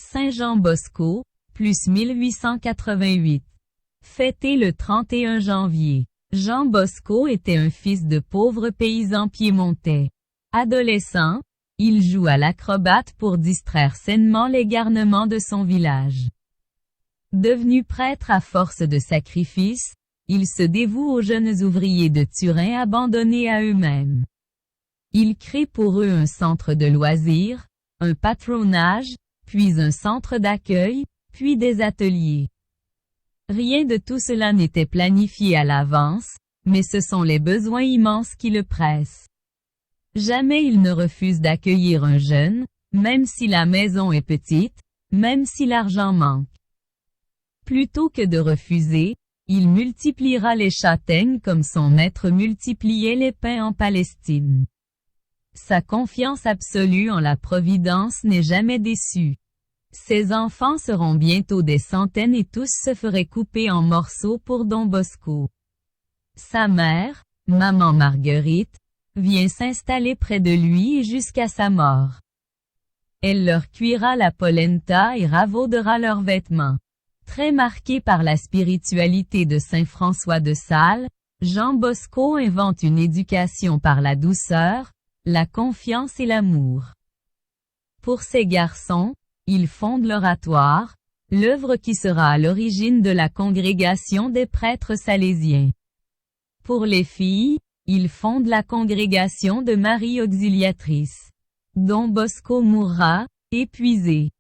Saint Jean Bosco, plus 1888. Fêté le 31 janvier. Jean Bosco était un fils de pauvres paysans piémontais. Adolescent, il joue à l'acrobate pour distraire sainement les garnements de son village. Devenu prêtre à force de sacrifices, il se dévoue aux jeunes ouvriers de Turin abandonnés à eux-mêmes. Il crée pour eux un centre de loisirs, un patronage, puis un centre d'accueil, puis des ateliers. Rien de tout cela n'était planifié à l'avance, mais ce sont les besoins immenses qui le pressent. Jamais il ne refuse d'accueillir un jeune, même si la maison est petite, même si l'argent manque. Plutôt que de refuser, il multipliera les châtaignes comme son maître multipliait les pains en Palestine. Sa confiance absolue en la Providence n'est jamais déçue. Ses enfants seront bientôt des centaines et tous se feraient couper en morceaux pour Don Bosco. Sa mère, maman Marguerite, vient s'installer près de lui et jusqu'à sa mort. Elle leur cuira la polenta et ravaudera leurs vêtements. Très marqué par la spiritualité de Saint François de Sales, Jean Bosco invente une éducation par la douceur, la confiance et l'amour. Pour ses garçons, il fonde l'oratoire, l'œuvre qui sera à l'origine de la congrégation des prêtres salésiens. Pour les filles, il fonde la congrégation de Marie Auxiliatrice. Don Bosco mourra, épuisé.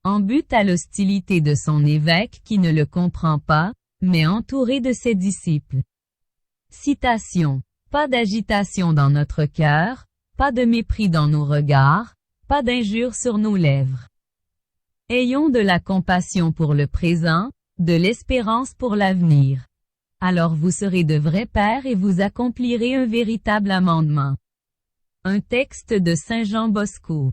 En butte à l'hostilité de son évêque qui ne le comprend pas, mais entouré de ses disciples. Citation. Pas d'agitation dans notre cœur, pas de mépris dans nos regards, pas d'injures sur nos lèvres. Ayons de la compassion pour le présent, de l'espérance pour l'avenir. Alors vous serez de vrais pères et vous accomplirez un véritable amendement. Un texte de Saint Jean Bosco.